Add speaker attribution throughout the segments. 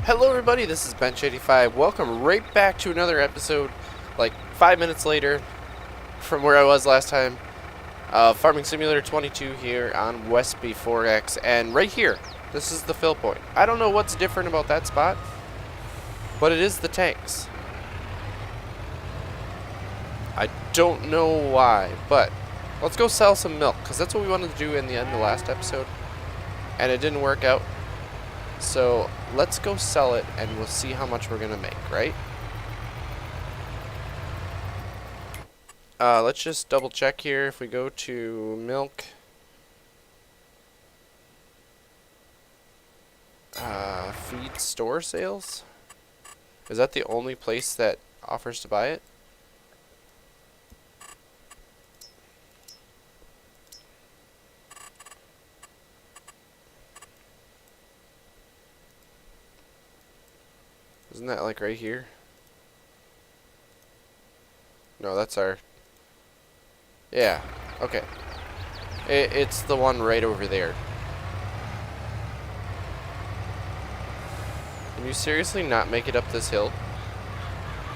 Speaker 1: Hello everybody, this is Bench85. Welcome right back to another episode, like 5 minutes later from where I was last time. Farming Simulator 22 here on Westby 4X, and right here, this is the fill point. I don't know what's different about that spot, but it is the tanks. I don't know why, but let's go sell some milk, because that's what we wanted to do in the end of the last episode, and it didn't work out. So let's go sell it and we'll see how much we're gonna make, right? Let's just double check here. If we go to milk, feed store sales, is that the only place that offers to buy it? Isn't that like right here? No, that's our... Yeah, okay. It's the one right over there. Can you seriously not make it up this hill?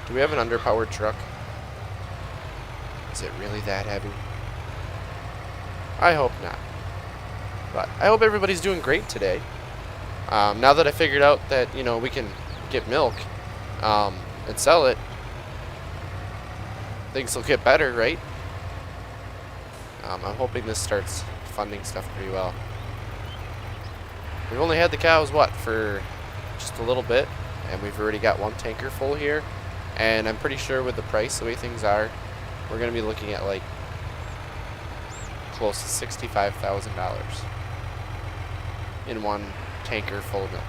Speaker 1: Do we have an underpowered truck? Is it really that heavy? I hope not. But I hope everybody's doing great today. Now that I figured out that, you know, we can get milk and sell it, things will get better, right? I'm hoping this starts funding stuff pretty well. We've only had the cows, what, for just a little bit, and we've already got one tanker full here, and I'm pretty sure with the price, the way things are, we're going to be looking at like close to $65,000 in one tanker full of milk.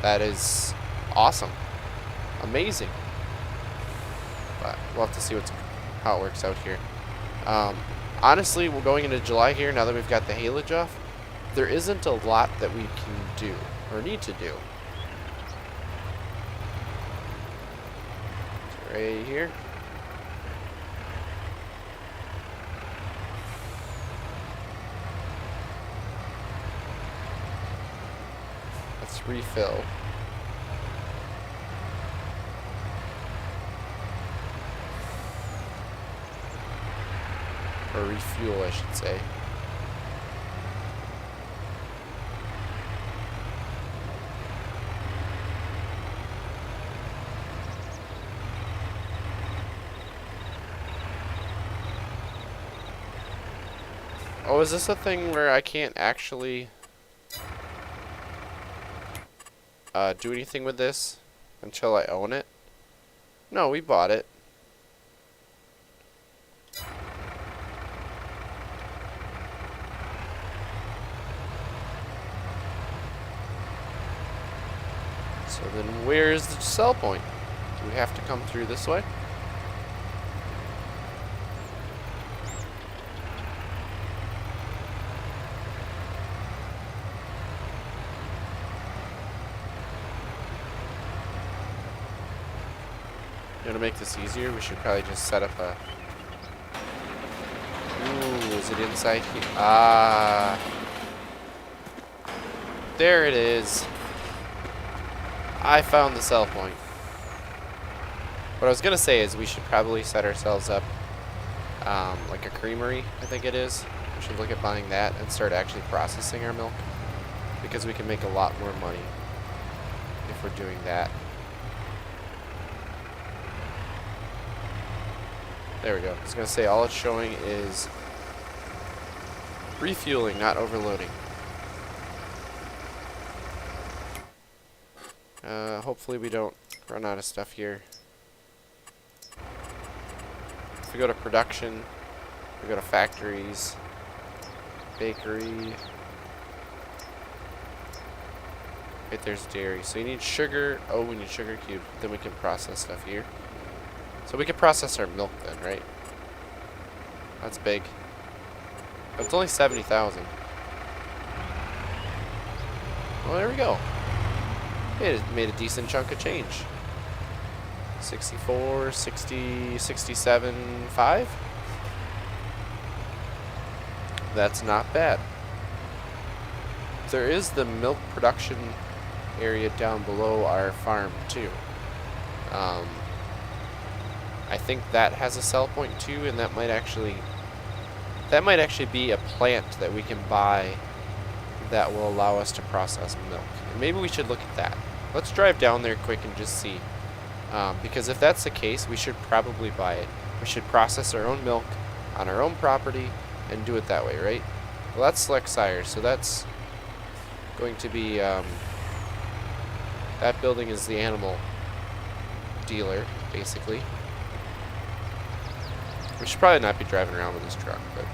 Speaker 1: That is awesome. Amazing. But we'll have to see how it works out here. Honestly, we're going into July here, now that we've got the haylage off, there isn't a lot that we can do, or need to do. So right here. Let's refill. Or refuel, I should say. Oh, is this a thing where I can't actually do anything with this until I own it? No, we bought it. So then where's the sell point? Do we have to come through this way? To make this easier, we should probably just set up a... Ooh, is it inside here? Ah. There it is. I found the sell point. What I was going to say is we should probably set ourselves up like a creamery, I think it is. We should look at buying that and start actually processing our milk, because we can make a lot more money if we're doing that. There we go. I was going to say all it's showing is refueling, not overloading. Hopefully we don't run out of stuff here. If we go to production, we go to factories, bakery. Right there's dairy. So you need sugar. Oh, we need sugar cube. Then we can process stuff here. So we can process our milk then, right? That's big. But it's only 70,000. Well, there we go. It made a decent chunk of change. 64, 60, 67, 5. That's not bad. There is the milk production area down below our farm too. I think that has a sell point too, and that might actually be a plant that we can buy that will allow us to process milk. And maybe we should look at that. Let's drive down there quick and just see. Because if that's the case, we should probably buy it. We should process our own milk on our own property and do it that way, right? Well, that's Select Sires, so that's going to be, that building is the animal dealer, basically. We should probably not be driving around with this truck, but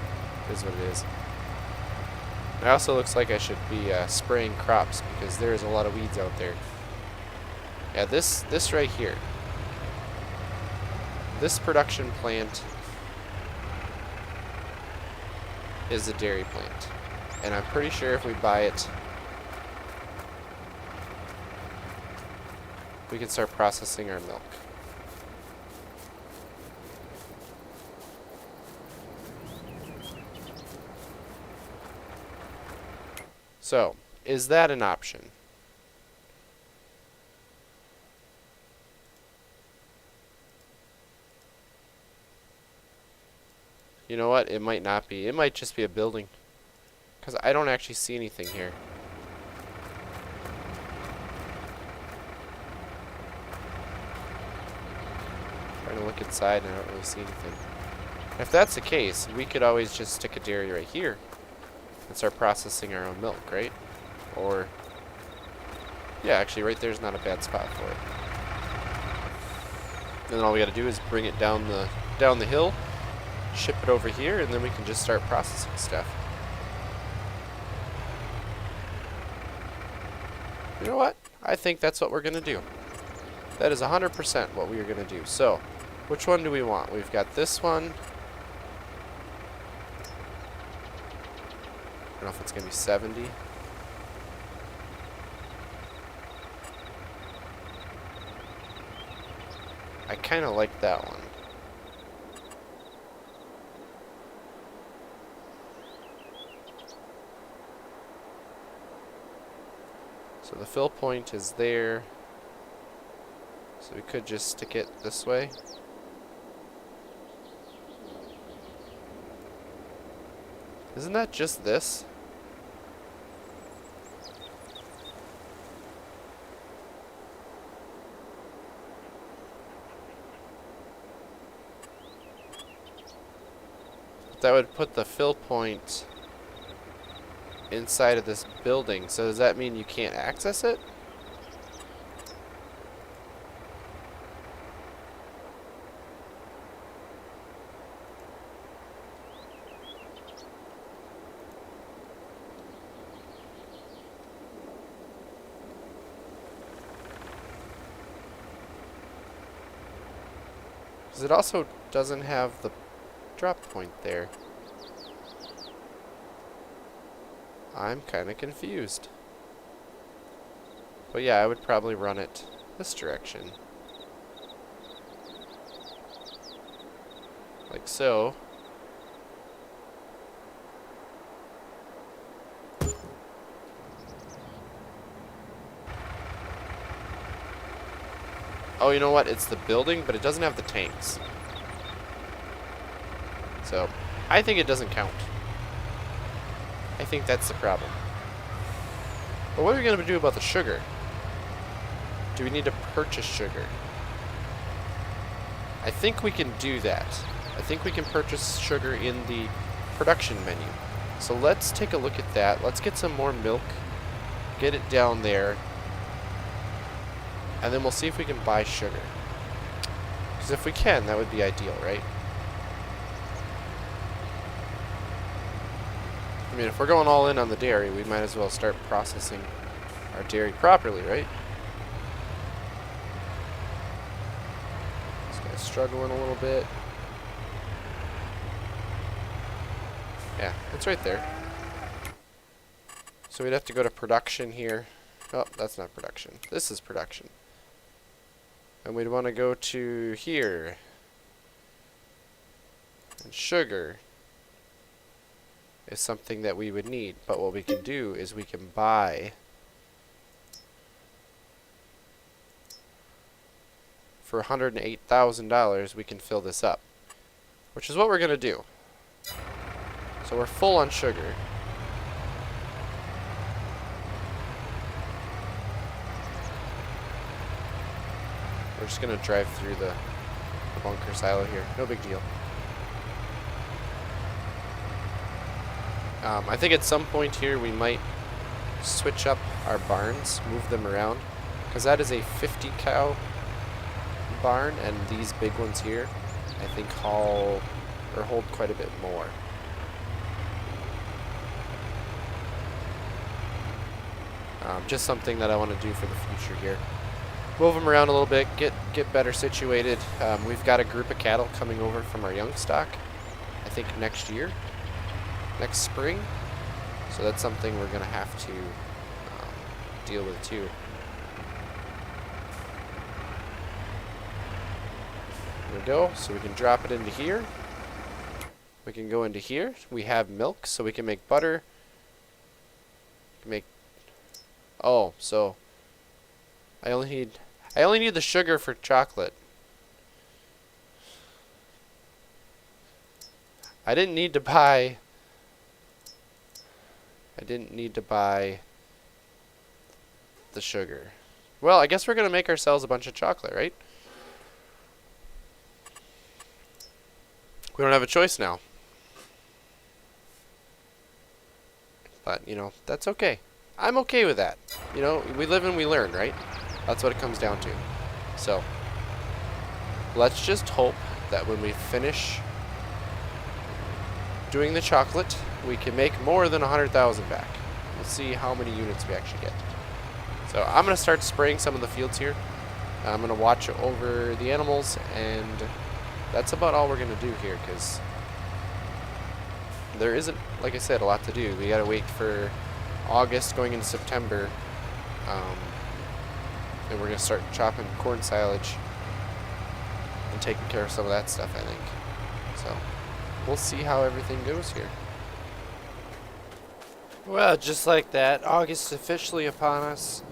Speaker 1: it is what it is. It also looks like I should be spraying crops because there's a lot of weeds out there. Yeah, this right here. This production plant is a dairy plant. And I'm pretty sure if we buy it, we can start processing our milk. So, is that an option? You know what? It might not be. It might just be a building. Because I don't actually see anything here. Trying to look inside and I don't really see anything. If that's the case, we could always just stick a dairy right here and start processing our own milk, right? Or, yeah, actually right there's not a bad spot for it. And then all we gotta do is bring it down the hill, ship it over here, and then we can just start processing stuff. You know what? I think that's what we're gonna do. That is 100% what we are gonna do. So, which one do we want? We've got this one. I don't know if it's gonna be 70. I kind of like that one. So the fill point is there. So we could just stick it this way. Isn't that just this? That would put the fill point inside of this building. So does that mean you can't access it? Because it also doesn't have the drop point there. I'm kind of confused. But yeah, I would probably run it this direction. Like so. Oh, you know what? It's the building, but it doesn't have the tanks. So, I think it doesn't count. I think that's the problem. But what are we going to do about the sugar? Do we need to purchase sugar? I think we can do that. I think we can purchase sugar in the production menu. So let's take a look at that. Let's get some more milk. Get it down there. And then we'll see if we can buy sugar. Because if we can, that would be ideal, right? I mean, if we're going all in on the dairy, we might as well start processing our dairy properly, right? This guy's struggling a little bit. Yeah, it's right there. So we'd have to go to production here. Oh, that's not production. This is production. And we'd want to go to here. And sugar is something that we would need. But what we can do is we can buy for $108,000, we can fill this up, which is what we're going to do. So we're full on sugar. We're just going to drive through the bunker silo here. No big deal. I think at some point here we might switch up our barns, move them around, because that is a 50 cow barn, and these big ones here I think hold quite a bit more. Just something that I want to do for the future here. Move them around a little bit, get better situated. We've got a group of cattle coming over from our young stock, I think next spring. So that's something we're going to have to deal with too. There we go. So we can drop it into here. We can go into here. We have milk, so we can make butter. Oh, so I only need the sugar for chocolate. I didn't need to buy the sugar. Well, I guess we're gonna make ourselves a bunch of chocolate, right? We don't have a choice now. But, you know, that's okay. I'm okay with that. You know, we live and we learn, right? That's what it comes down to. So, let's just hope that when we finish doing the chocolate, we can make more than 100,000 back. We'll see how many units we actually get. So I'm going to start spraying some of the fields here. I'm going to watch over the animals, and that's about all we're going to do here, because there isn't, like I said, a lot to do. We got to wait for August going into September, and we're going to start chopping corn silage and taking care of some of that stuff, I think. So we'll see how everything goes here. Well, just like that, August is officially upon us.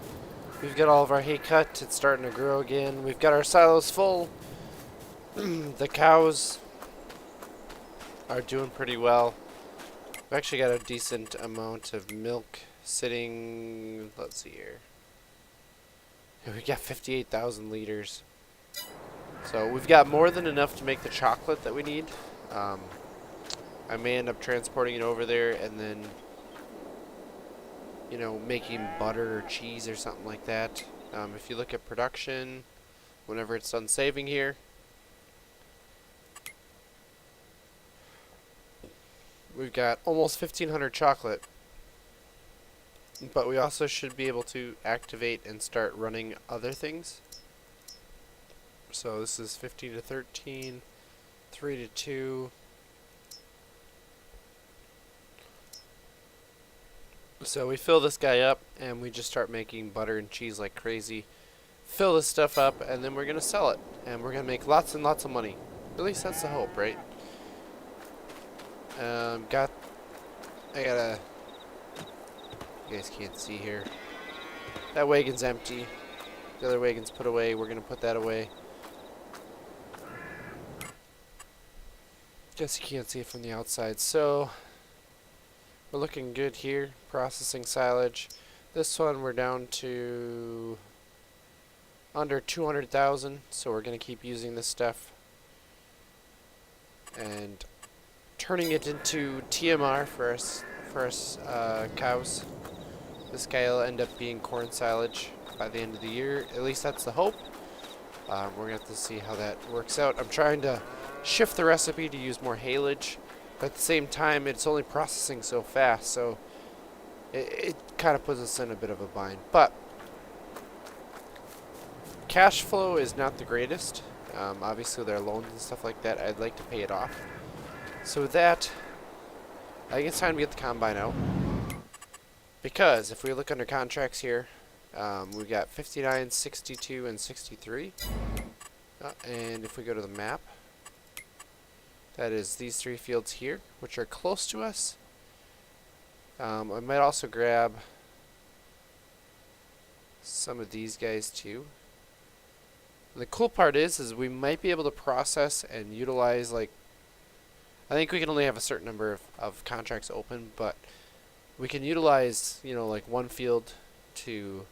Speaker 1: We've got all of our hay cut. It's starting to grow again. We've got our silos full. The cows are doing pretty well. We've actually got a decent amount of milk sitting. Let's see here. We got 58,000 liters. So we've got more than enough to make the chocolate that we need. I may end up transporting it over there and then, you know, making butter or cheese or something like that. If you look at production, whenever it's done saving here, we've got almost 1,500 chocolate, but we also should be able to activate and start running other things. So this is 15 to 13, 3 to 2. So we fill this guy up and we just start making butter and cheese like crazy. Fill this stuff up and then we're going to sell it. And we're going to make lots and lots of money. At least that's the hope, right? I gotta... You guys can't see here. That wagon's empty. The other wagon's put away. We're going to put that away. Guess you can't see it from the outside. So we're looking good here. Processing silage. This one we're down to under 200,000. So we're going to keep using this stuff and turning it into TMR for us cows. This guy will end up being corn silage by the end of the year. At least that's the hope. We're going to have to see how that works out. I'm trying to shift the recipe to use more haylage, but at the same time it's only processing so fast, so it kind of puts us in a bit of a bind. But cash flow is not the greatest. Obviously there are loans and stuff like that. I'd like to pay it off. So with that, I think it's time to get the combine out, because if we look under contracts here, we've got 59, 62, and 63. And if we go to the map, that is these three fields here, which are close to us. I might also grab some of these guys too. And the cool part is we might be able to process and utilize, like, I think we can only have a certain number of contracts open, but we can utilize, you know, like one field to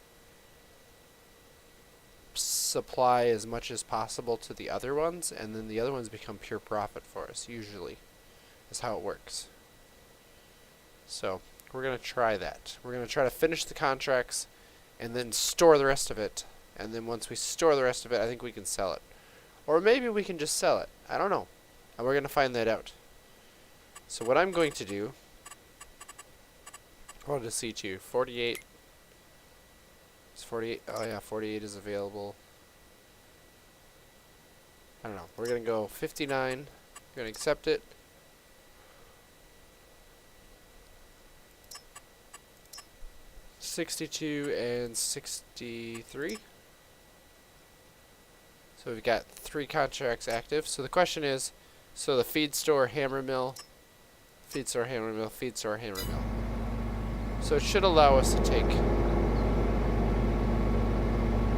Speaker 1: supply as much as possible to the other ones, and then the other ones become pure profit for us, usually. That's how it works. So we're going to try that. We're going to try to finish the contracts and then store the rest of it. And then once we store the rest of it, I think we can sell it. Or maybe we can just sell it. I don't know. And we're going to find that out. So what I'm going to do, I wanted to see to 48. Is 48? Oh yeah, 48 is available. I don't know. We're going to go 59. We're going to accept it. $62 and $63. So we've got 3 contracts active. So the question is, so the feed store, hammer mill, feed store, hammer mill, feed store, hammer mill. So it should allow us to take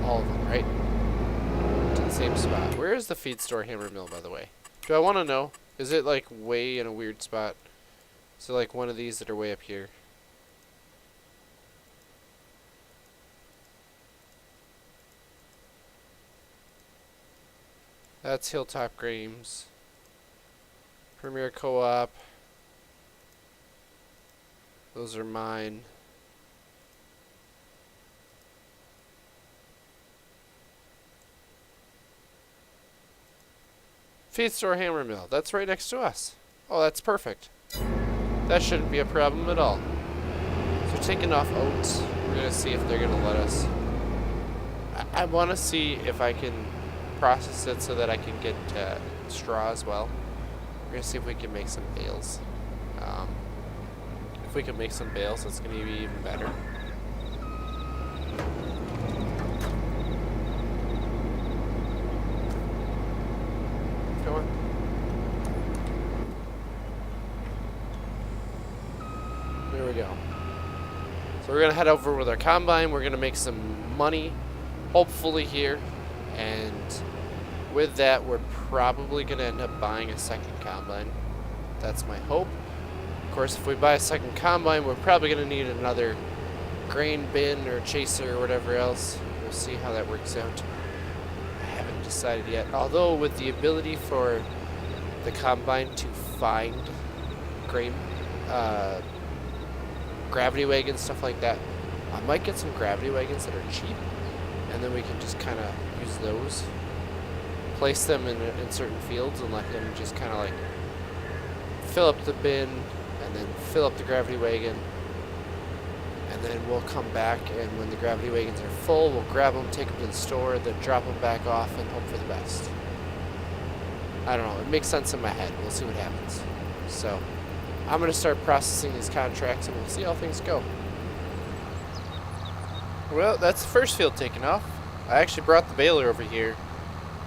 Speaker 1: all of them, right? To the same spot. Where is the feed store, hammer mill, by the way? Do I want to know? Is it like way in a weird spot? Is it like one of these that are way up here? That's Hilltop Games. Premier Co-op. Those are mine. Feed store, hammer mill. That's right next to us. Oh, that's perfect. That shouldn't be a problem at all. So taking off oats. We're going to see if they're going to let us. I want to see if I can process it so that I can get straw as well. We're going to see if we can make some bales. If we can make some bales, it's going to be even better. Come on. There we go. So we're going to head over with our combine. We're going to make some money, hopefully here. And with that, we're probably going to end up buying a second combine. That's my hope. Of course, if we buy a second combine, we're probably going to need another grain bin or chaser or whatever else. We'll see how that works out. I haven't decided yet. Although with the ability for the combine to find grain, gravity wagons, stuff like that, I might get some gravity wagons that are cheap, and then we can just kind of use those, place them in certain fields, and let them just kind of like fill up the bin, and then fill up the gravity wagon, and then we'll come back, and when the gravity wagons are full, we'll grab them, take them to the store, then drop them back off, and hope for the best. I don't know. It makes sense in my head. We'll see what happens. So I'm going to start processing these contracts, and we'll see how things go. Well, that's the first field taken off. I actually brought the baler over here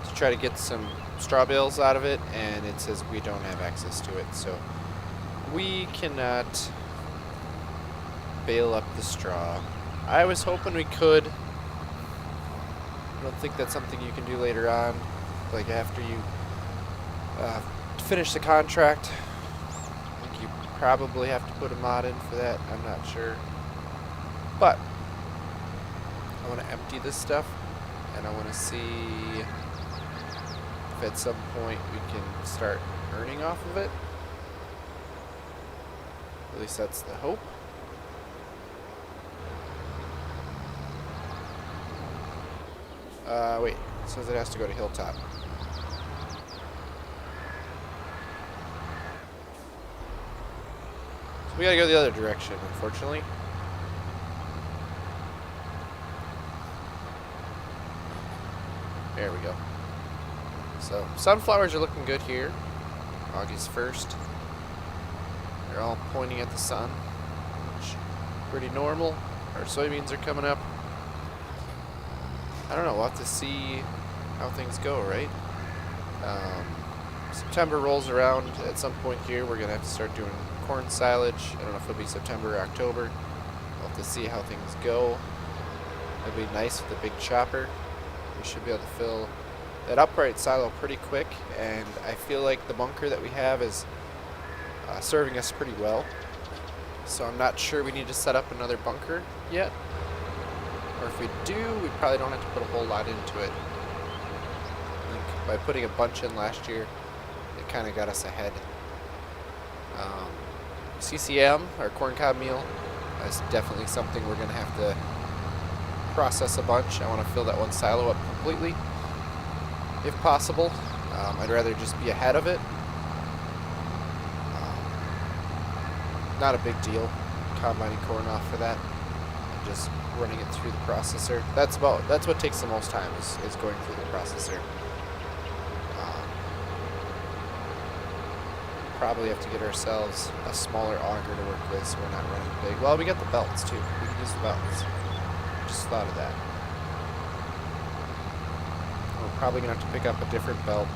Speaker 1: to try to get some straw bales out of it, and it says we don't have access to it, so we cannot bale up the straw. I was hoping we could. I don't think that's something you can do later on, like after you finish the contract. I think you probably have to put a mod in for that. I'm not sure. But I want to empty this stuff, and I want to see if at some point we can start earning off of it. At least that's the hope. Wait, it says it has to go to Hilltop. So we gotta go the other direction, unfortunately. There we go. So, sunflowers are looking good here. August 1st. They're all pointing at the sun, which is pretty normal. Our soybeans are coming up. I don't know, we'll have to see how things go, right? September rolls around at some point here. We're going to have to start doing corn silage. I don't know if it'll be September or October. We'll have to see how things go. It'll be nice with the big chopper. We should be able to fill that upright silo pretty quick, and I feel like the bunker that we have is serving us pretty well. So I'm not sure we need to set up another bunker yet. Or if we do, we probably don't have to put a whole lot into it. I think by putting a bunch in last year, it kind of got us ahead. CCM, or corncob meal, is definitely something we're going to have to process a bunch. I want to fill that one silo up completely, if possible. I'd rather just be ahead of it. Not a big deal combining corn off for that. Just running it through the processor. That's what takes the most time is going through the processor. Probably have to get ourselves a smaller auger to work with so we're not running big. Well, we got the belts too. We can use the belts. Just thought of that. We're probably gonna have to pick up a different belt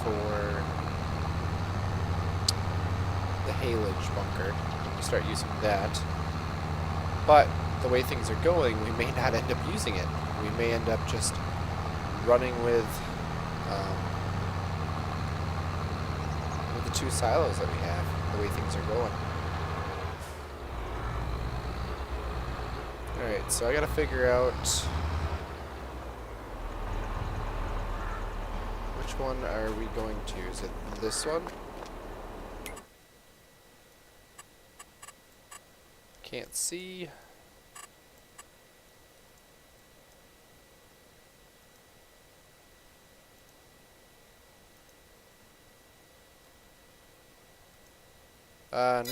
Speaker 1: for the haylage bunker. Start using that. But the way things are going, we may not end up using it. We may end up just running with the 2 silos that we have, the way things are going. Alright, so I gotta figure out which one are we going to? Is it this one? Can't see.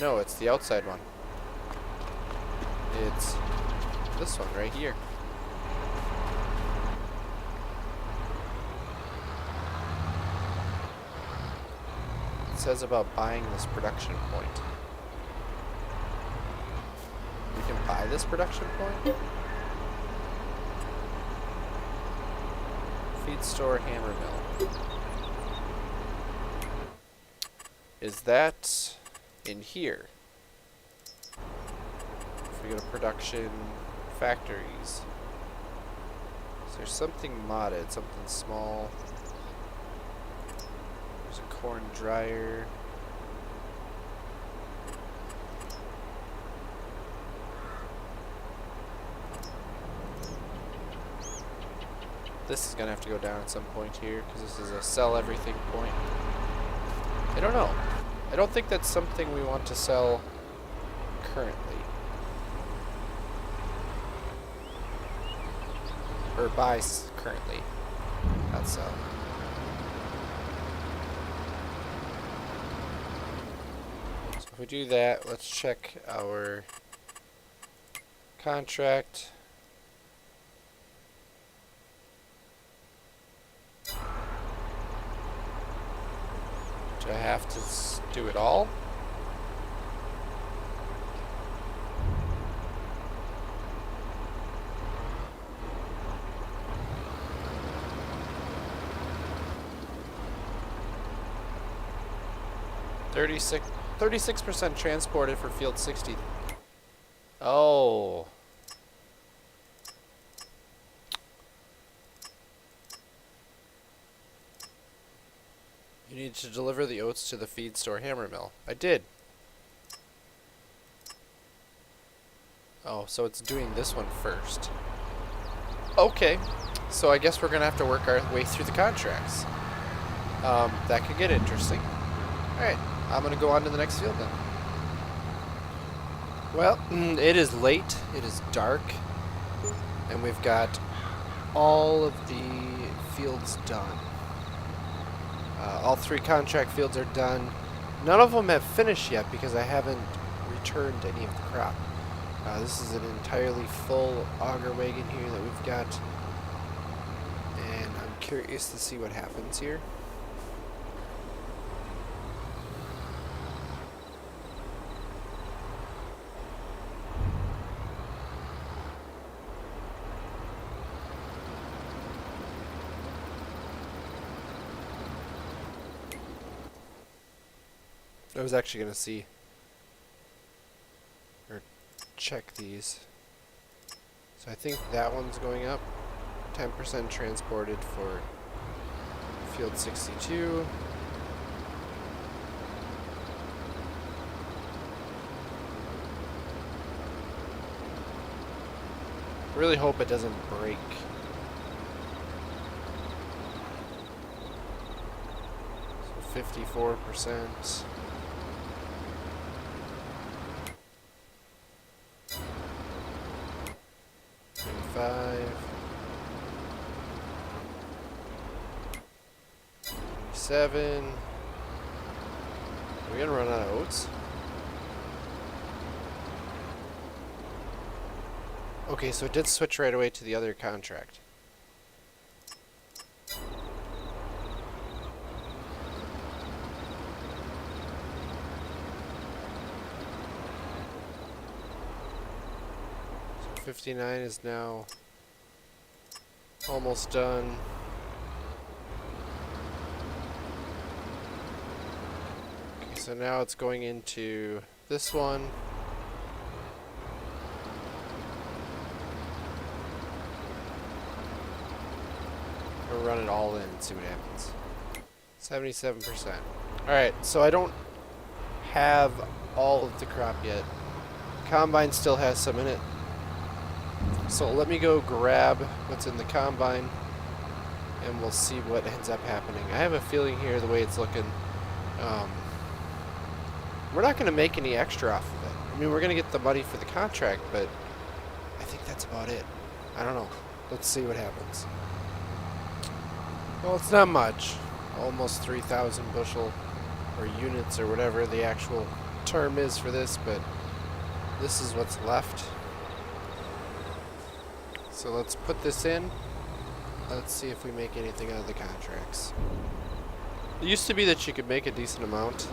Speaker 1: No, it's the outside one. It's this one right here. It says about buying this production point. We can buy this production point? Feed store hammer mill. Is that in here? If we go to production factories. Is there something modded? Something small? There's a corn dryer. This is gonna have to go down at some point here because this is a sell everything point. I don't know. I don't think that's something we want to sell currently. Or buy currently. Not sell. So if we do that, let's check our contract. Do I have to do it all? $36% transported for field 60. Oh. You need to deliver the oats to the feed store hammer mill. I did. Oh, so it's doing this one first. Okay. So I guess we're going to have to work our way through the contracts. That could get interesting. Alright, I'm going to go on to the next field then. Well, it is late. It is dark. And we've got all of the fields done. All 3 contract fields are done. None of them have finished yet because I haven't returned any of the crop. This is an entirely full auger wagon here that we've got. And I'm curious to see what happens here. I was actually going to see, or check these. So I think that one's going up. 10% transported for field 62. Really hope it doesn't break. So 54%. Seven. Are we gonna run out of oats? Okay, so it did switch right away to the other contract. So 59 is now almost done. Okay, so now it's going into this one. We'll run it all in and see what happens. 77%. Alright, so I don't have all of the crop yet. Combine still has some in it. So let me go grab what's in the combine and we'll see what ends up happening. I have a feeling here, the way it's looking, we're not going to make any extra off of it. I mean, we're going to get the money for the contract, but I think that's about it. I don't know. Let's see what happens. Well, it's not much. Almost 3,000 bushel or units or whatever the actual term is for this, but this is what's left. So let's put this in. Let's see if we make anything out of the contracts. It used to be that you could make a decent amount.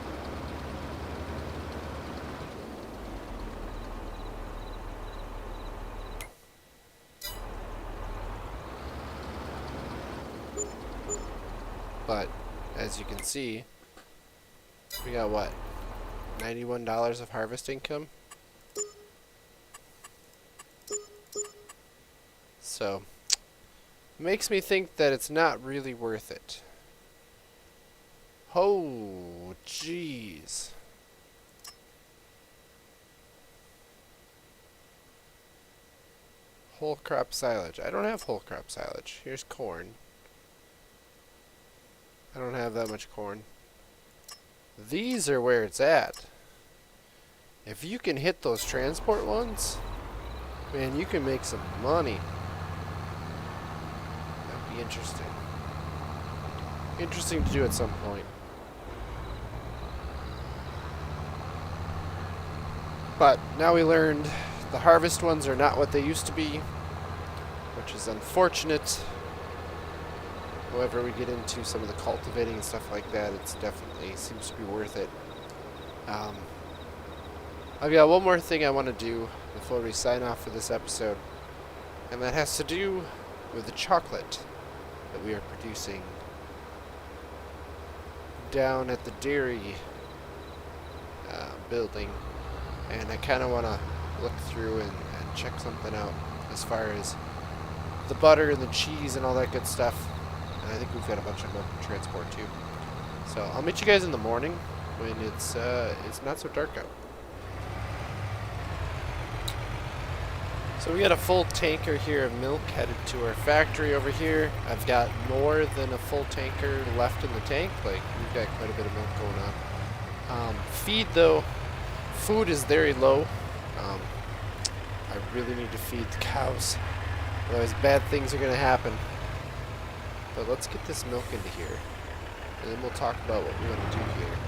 Speaker 1: But as you can see, we got what? $91 of harvest income. So makes me think that it's not really worth it. Oh, jeez. Whole crop silage. I don't have whole crop silage. Here's corn. I don't have that much corn. These are where it's at. If you can hit those transport ones, man, you can make some money. That'd be interesting. Interesting to do at some point. But now we learned the harvest ones are not what they used to be, which is unfortunate. However, we get into some of the cultivating and stuff like that, it's definitely seems to be worth it. I've got one more thing I want to do before we sign off for this episode, and that has to do with the chocolate that we are producing down at the dairy building. And I kind of want to look through and check something out as far as the butter and the cheese and all that good stuff. And I think we've got a bunch of milk to transport too. So I'll meet you guys in the morning when it's not so dark out. So we got a full tanker here of milk headed to our factory over here. I've got more than a full tanker left in the tank. Like, we've got quite a bit of milk going on. Feed though, food is very low. I really need to feed the cows. Otherwise bad things are going to happen. But let's get this milk into here. And then we'll talk about what we want to do here.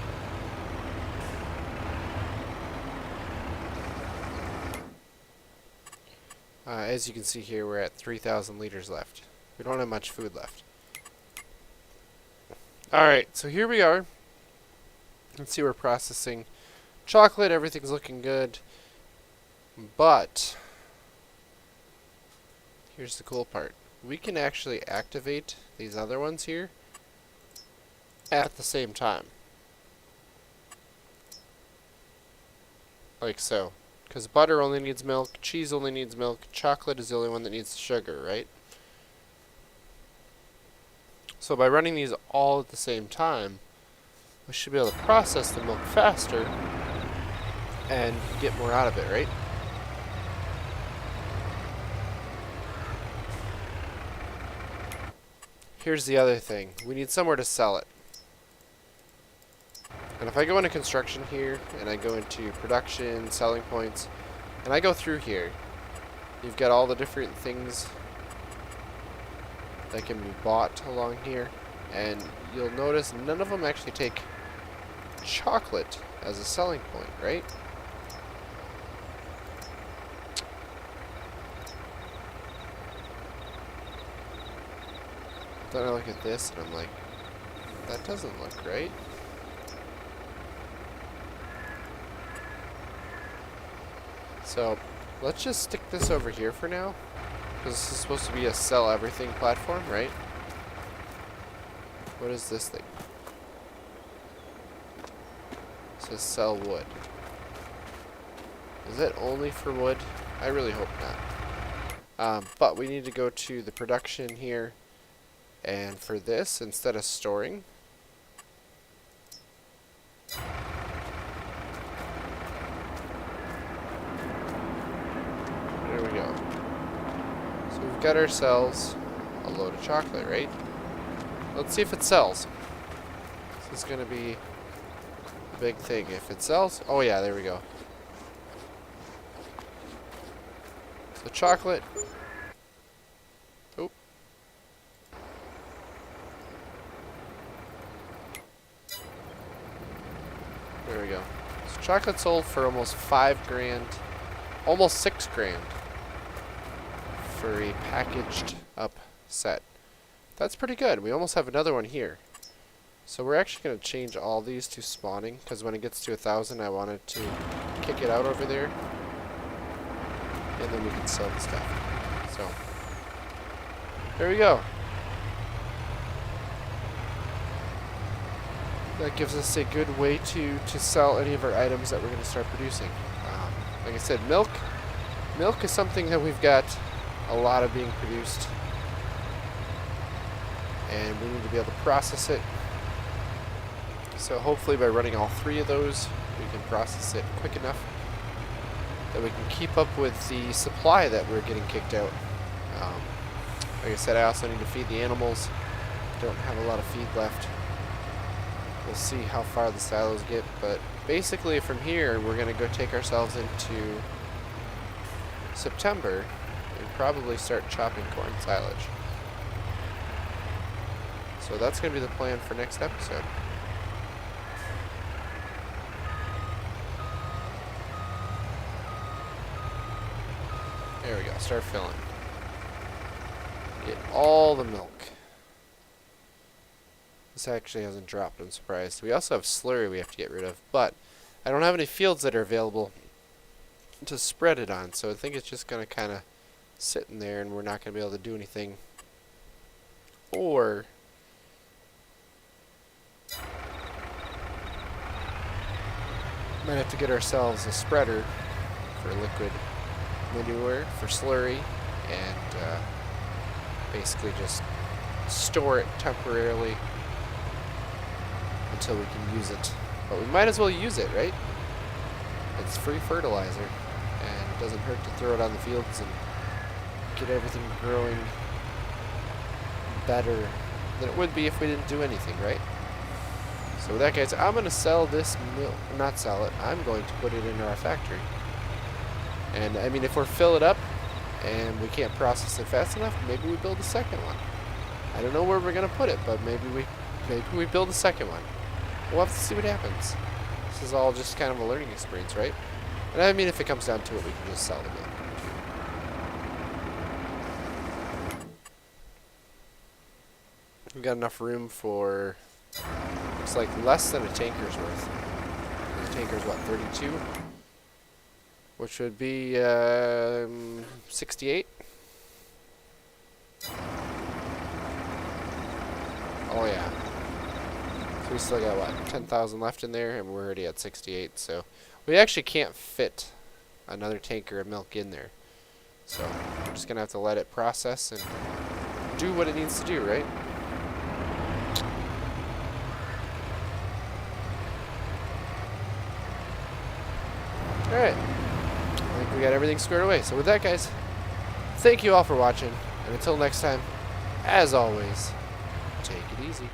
Speaker 1: As you can see here, we're at 3,000 liters left. We don't have much food left. Alright, so here we are. Let's see, we're processing chocolate. Everything's looking good. But here's the cool part. We can actually activate these other ones here at the same time. Like so. Because butter only needs milk, cheese only needs milk, chocolate is the only one that needs sugar, right? So by running these all at the same time, we should be able to process the milk faster and get more out of it, right? Here's the other thing. We need somewhere to sell it. And if I go into construction here, and I go into production, selling points, and I go through here, you've got all the different things that can be bought along here, and you'll notice none of them actually take chocolate as a selling point, right? Then I look at this and I'm like, that doesn't look right. So let's just stick this over here for now, because this is supposed to be a sell everything platform, right? What is this thing? It says sell wood. Is it only for wood? I really hope not. But we need to go to the production here, and for this, instead of storing, there we go. So we've got ourselves a load of chocolate, right? Let's see if it sells. This is going to be a big thing. If it sells, oh yeah, there we go. So chocolate. Oh. There we go. So chocolate sold for almost 5 grand, almost 6 grand for a packaged up set. That's pretty good. We almost have another one here. So we're actually going to change all these to spawning, because when it gets to 1,000, I wanted to kick it out over there, and then we can sell the stuff. So there we go. That gives us a good way to sell any of our items that we're going to start producing. Like I said, milk is something that we've got a lot of being produced, and we need to be able to process it. So hopefully by running all 3 of those, we can process it quick enough that we can keep up with the supply that we're getting kicked out. Like I said, I also need to feed the animals. Don't have a lot of feed left. We'll see how far the silos get, but basically from here we're going to go take ourselves into September and probably start chopping corn silage. So that's going to be the plan for next episode. There we go, start filling. Get all the milk. This actually hasn't dropped, I'm surprised. We also have slurry we have to get rid of, but I don't have any fields that are available to spread it on, so I think it's just going to kind of sit in there and we're not going to be able to do anything. Or might have to get ourselves a spreader for liquid manure, for slurry, and basically just store it temporarily until we can use it. But we might as well use it, right? It's free fertilizer, and it doesn't hurt to throw it on the fields and get everything growing better than it would be if we didn't do anything, right? So with that, guys, I'm going to sell this milk, not sell it, I'm going to put it in our factory. And I mean, if we're fill it up and we can't process it fast enough, maybe we build a second one. I don't know where we're going to put it, but maybe we build a second one. We'll have to see what happens. This is all just kind of a learning experience, right? And I mean, if it comes down to it, we can just sell the milk. We've got enough room for, looks like less than a tanker's worth. The tanker's what, 32? Which would be 68. Oh yeah. So we still got what, 10,000 left in there, and we're already at 68. So we actually can't fit another tanker of milk in there. So we're just gonna have to let it process and do what it needs to do, right? Alright. I think we got everything squared away. So with that, guys, thank you all for watching. And until next time, as always, take it easy.